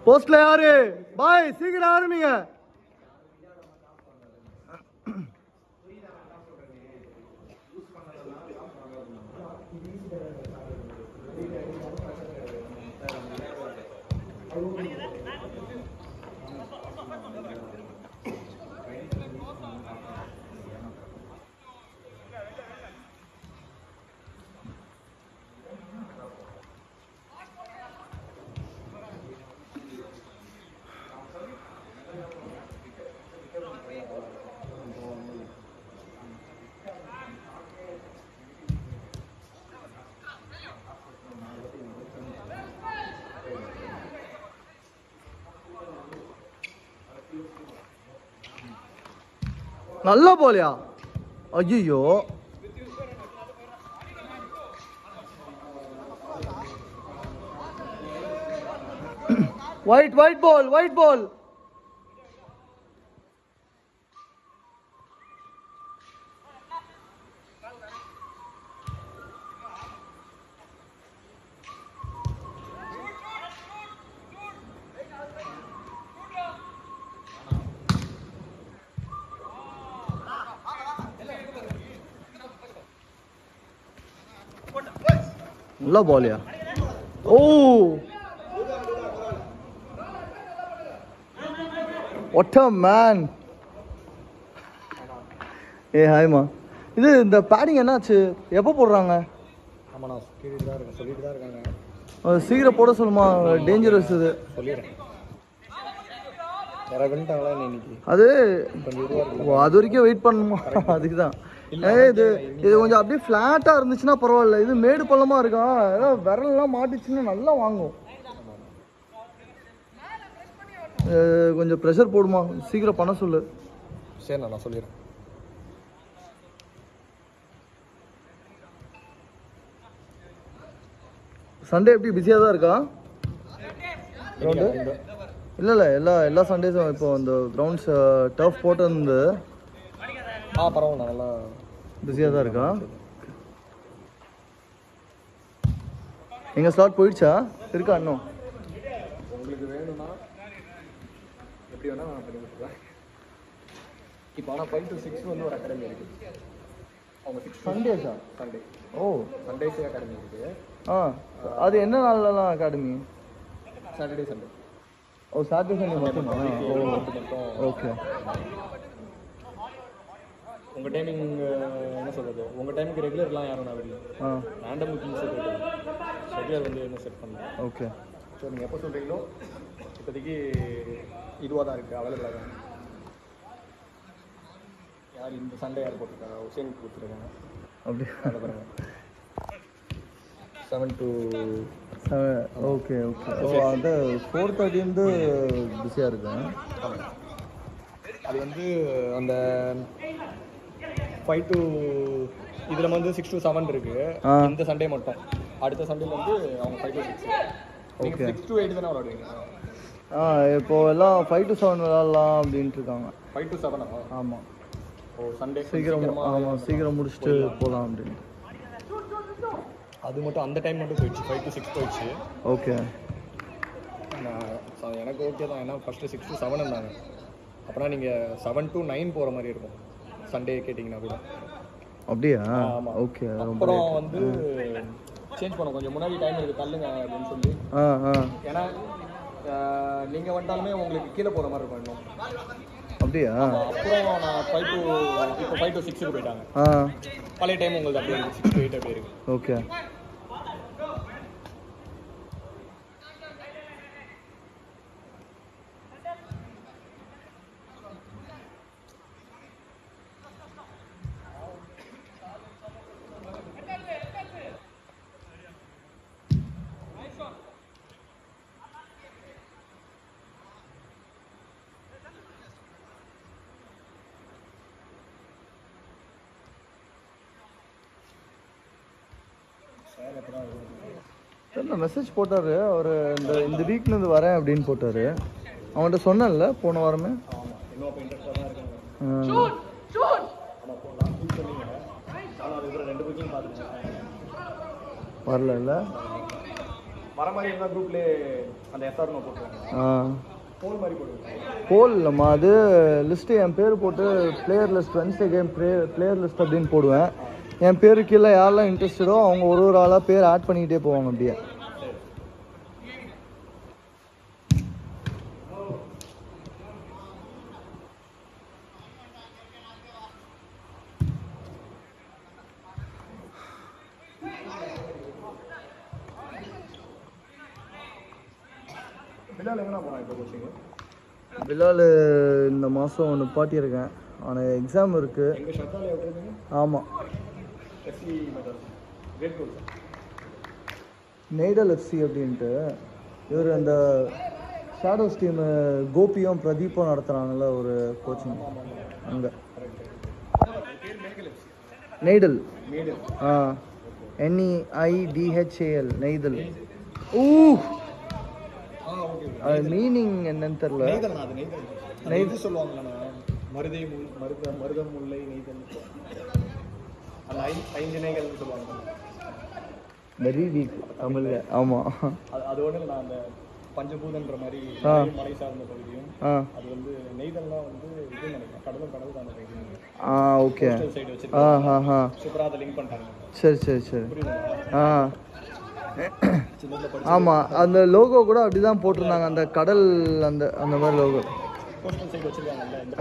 போஸ்ட்ல யாரு பாய் சீக்கிரம் ஆரம்பிங்க. நல்லா போலியா? ஐயோ white white ball white ball. நல்லா பாலியா? Oh what a man. ஏ ஹாய்மா, இது இந்த பேடிங் என்னாச்சு? எப்போ போடுறாங்க? ஆமாண்ணா சொல்லிட்டு தான் இருக்காங்க. சீக்கிரம் போட சொல்லுமா, டேஞ்சரஸ் இது. சொல்லிடுறேன். வேற வந்துட்டாங்களா இன்னைக்கு? அது கொஞ்சம் அது வரைக்கும் வெயிட் பண்ணணுமா? அதுக்கு தான். இது இது கொஞ்சம் அப்படியே ஃப்ளாட்டாக இருந்துச்சுன்னா பரவாயில்ல. இது மேடு பள்ளமாக இருக்கா, ஏதாவது விரல்லாம் மாட்டிச்சுன்னா நல்லா வாங்கும். கொஞ்சம் ப்ரெஷர் போடுமா, சீக்கிரம் பண்ண சொல்லு. சரி நான் சொல்லிடுறேன். சண்டே எப்படி பிஸியாக தான் இருக்கா கிரவுண்டு? இல்லை எல்லா சண்டேஸும் இப்போ இந்த கிரவுண்ட்ஸ் டர்ஃப் போட்டு வந்து பரவாயில்ல, நல்லா பிஸியாக தான் இருக்கா. எங்கள் ஸ்லாட் போயிடுச்சா இருக்கா இன்னும்? உங்களுக்கு வேணும்னா எப்படி வேணால் நான் பண்ணி கொடுத்துருவேன். இப்போ ஆனால் 5 to 6 வந்து ஒரு அகாடமி இருக்குது. அவங்க 6 சண்டேஸா? சண்டே. ஓ சண்டேஸே அகாடமி இருக்குது. அது என்ன நாள்லாம் அகாடமி? Saturday Sunday. ஓ சாட்டர்டே சண்டே மட்டும். ஓகே. உங்கள் டைமிங் என்ன சொல்கிறது, உங்கள் டைமுக்கு ரெகுலர்லாம் யாரும் நான் வரல. ரேண்டம் புக்கிங் செட் ரெகுலர் வந்து என்ன செட் பண்ணேன். ஓகே. ஸோ நீங்கள் எப்போ சொல்கிறீங்களோ இப்போதைக்கு இதுவாக தான் இருக்குது, அவைலபிளாக தான். யார் இந்த சண்டே யார் போட்டிருக்காங்க? உசேனுக்கு கொடுத்துருக்காங்க. அப்படி அதை பாருங்கள். 7 to 7. ஓகே. ஓ அது 4:30 பிஸியாக இருக்கேன். அது வந்து அந்த 5 to இதில் வந்து 6 to 7 இருக்குது இந்த சண்டே மட்டும். அடுத்த சண்டேல வந்து அவங்க 5 to 6. ஓகே. 6 to 8 தானே விளாடுவீங்க? இப்போ எல்லாம் 5 to 7 விளாட்லாம் அப்படின்ட்டு இருக்காங்க. 5 to 7. ஆமாம். ஓ சண்டே சீக்கிரம் முடிச்சுட்டு போகலாம் அப்படின்னு. அது மட்டும் அந்த டைம் மட்டும் போயிடுச்சு, 5 to 6 போயிடுச்சு. ஓகே. எனக்கு ஓகே தான், ஏன்னா ஃபஸ்ட்டு 6 to 7 இருந்தாங்க. அப்புறம் நீங்கள் 7 to 9 போகிற மாதிரி இருக்கும் சண்டே கேட்டிங்கன்னா கூட. அப்படியா? ஆமாம். ஓகே. அப்புறம் வந்து சேஞ்ச் பண்ணோம், கொஞ்சம் முன்னாடி டைம் இருக்குது தள்ளுங்க அப்படின்னு சொல்லி. ஏன்னா நீங்கள் வந்தாலுமே உங்களுக்கு கீழே போகிற மாதிரி இருக்கும் இன்னும். அப்படியா? அப்புறம் நான் 5 to 6 போயிட்டாங்க. பழைய டைம் உங்களுக்கு அப்படியே 6 to 8 அப்படியே இருக்குது. ஓகே. என்ன மெசேஜ் போட்டார் அவர், இந்த வீக்லேருந்து வரேன் அப்படின்னு போட்டார். அவன்கிட்ட சொன்னேன்ல போன வாரமே. ஆமாம், இன்னும் அப்போ இன்ட்ரெஸ்டாக தான் இருக்காங்க. ஆனால் அதுக்கு 2 புக்கிங் பார்த்துருக்கேன். வரல இல்லை வர மாதிரி இருந்தால் குரூப்லேயே அந்த எஸ்ஆர்னோ போட்டுருவாங்க. போல் மாதிரி போடுவாங்க. போல் இல்லைம்மா, அது லிஸ்ட்டு என் பேர் போட்டு player list Wednesday game player list அப்படின்னு போடுவேன். என் பேரு கீழே யாரெல்லாம் இன்ட்ரெஸ்டடோ அவங்க ஒரு ஆளாக பேர் ஆட் பண்ணிக்கிட்டே போவாங்க அப்படியே. பிலால் எங்கே போகிறான் இப்போ கோச்சிங்கு? பிலால் இந்த மாதம் ஒன்று பாட்டியிருக்கேன். ஆனால் எக்ஸாம் இருக்குது. எங்கள் ஷர்ட்டாலே விட்டுருந்தீங்க? ஆமாம், எஃப்சி மெட்ராஸ் கிரேட் கோச் நெய்டல் எஃப்சி அப்படின்ட்டு. இவர் அந்த ஷேடோஸ் டீம் கோபியும் பிரதீப்பும் நடத்துகிறாங்கல்ல ஒரு கோச்சிங் அங்கே. நெய்டல், NEIDHAL நெய்தல். அது மீனிங் என்னன்னு தெரியல. நெய்தல் சொல்லுவாங்களா? மருதம் முல்லை நெய்தல் அந்த 5 நெய்கள் சொல்லுவாங்க. வெரி வீக் தமிழ்ல. ஆமாம், அது ஒன்று நான் அந்த பஞ்சபூதன்ற மாதிரி மலை சார்ந்த பகுதியும் அது வந்து நெய்தல்லாம் வந்து இது நினைக்கிறேன் கடலும் கடல் தான் நினைக்கிறேன். ஓகே, சைடு வச்சிருக்காங்க. சூப்பராக அதை லிங்க் பண்ணிட்டாங்க. சரி சரி சரி. ஆமாம், அந்த லோகோ கூட அப்படி தான் போட்டிருந்தாங்க, அந்த கடல் அந்த அந்த மாதிரி லோகோ. கோஸ்டல் சைடு வச்சிருக்காங்கல்ல இந்த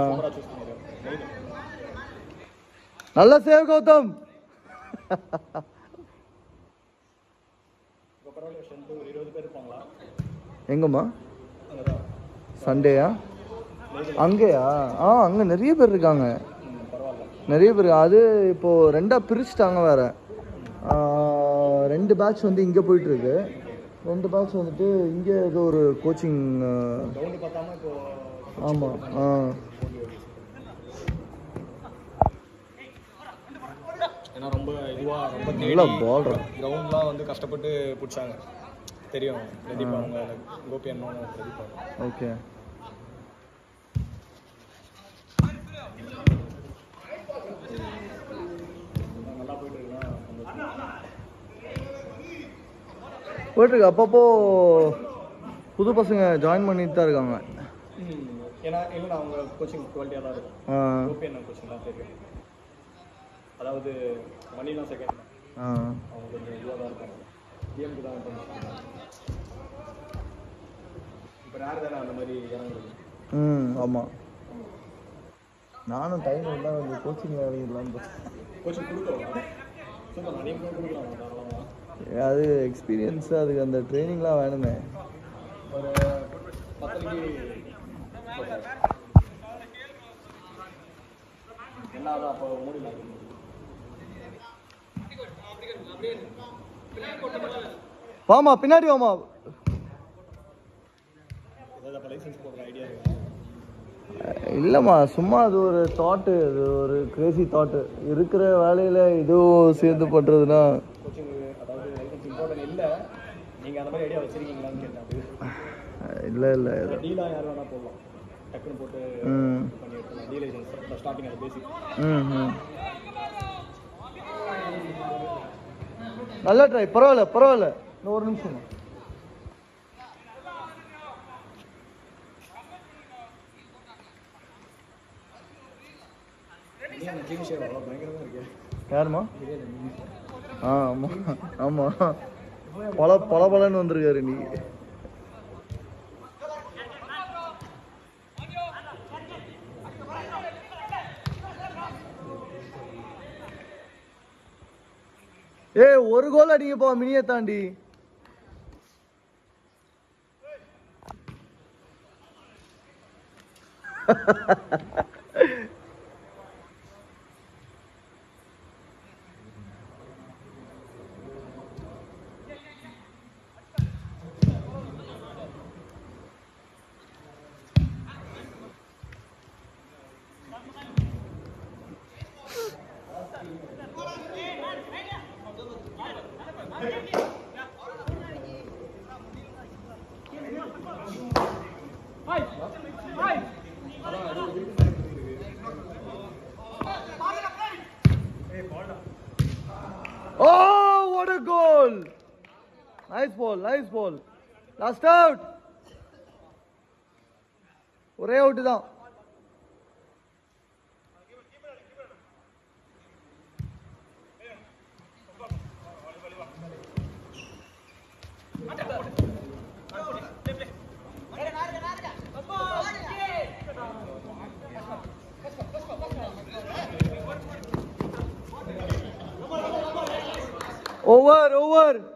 சூப்பராக சூஸ் பண்ணிருக்காங்க. நல்ல சேவ் கௌதம். ஒரு 20 பேர் இருப்பாங்களா? எங்கம்மா சண்டேயா? அங்கேயா? அங்கே நிறைய பேர் இருக்காங்க, நிறைய பேர். அது இப்போது 2ஆக பிரிச்சுட்டாங்க வேற. 2 பேட்ச் வந்து இங்கே போயிட்டுருக்கு, 2 பேட்ச் வந்துட்டு இங்கே ஏதோ ஒரு கோச்சிங். ஆமாம். ஏன்னா ரொம்ப இதுவாக ரொம்ப நல்லா பால்ரா. கிரவுண்ட்லாம் வந்து கஷ்டப்பட்டு பிடிச்சாங்க. தெரியும் பிரதீப் அவங்க கோபி அண்ணா பிரதீப். ஓகே, நல்லா போயிட்டு இருக்குன்னா போயிட்டுருக்கு. அப்பப்போ புது பசங்க ஜாயின் பண்ணிட்டு தான் இருக்காங்க. ஏன்னா இல்லை அவங்க கோச்சிங் குவாலிட்டியாக தான் இருக்கும். கோபி அண்ணா கோச்சிங் தான் தெரியும். அதாவது மணிலாம் செகண்ட் அவங்க கொஞ்சம் இதுவாக தான் இருக்காங்க. டிஎம்க்கு தான் பண்ணுறாங்க. இப்போ யார் தானே அந்த மாதிரி இறங்குறது? ஆமாம், நானும் டைம் இருந்தால் கொஞ்சம் கோச்சிங் இறங்கிடலான்னு. கோச்சிங் கொடுக்கலாம், சூப்பர் நிறைய பேர் கொடுக்கலாம் தாராளமாக. அது எக்ஸ்பீரியன்ஸு, அதுக்கு அந்த ட்ரைனிங்லாம் வேணுமே. ஒரு 10 என்னாதான் அப்போ மூடிலாம். வாமா பின்னாடி வாமா. ஏதாவது லைசன்ஸ் போடுற ஐடியா இருக்கா? இல்லைம்மா, சும்மா அது ஒரு தாட்டு, அது ஒரு கிரேசி தாட்டு. இருக்கிற வேலையில் இதுவும் சேர்ந்து பண்ணுறதுன்னா கோச்சிங் அதாவது லைசன்ஸ் இம்பார்ட்டன்ட் இல்லை. நீங்கள் அந்த மாதிரி ஐடியா வச்சுருக்கீங்களான்னு கேட்டேன். இல்லை இல்லை, டீலாக யார் வேணால் போடலாம், டக்குன்னு போட்டு பண்ணி எடுத்துக்கலாம். டீ லைசன்ஸ் ஸ்டார்டிங் அது பேசிக். நல்லா ட்ரை. பரவாயில்ல பரவாயில்ல, இன்னும் ஒரு நிமிஷம். யாருமா? ஆமாம் ஆமாம், பலன்னு வந்திருக்காரு நீ. ஒரு கோல் அடிங்கப்பா மினியை தாண்டி. Oh, what a goal! Nice ball, nice ball. Last out. ஒரே அவுட் தான். Over.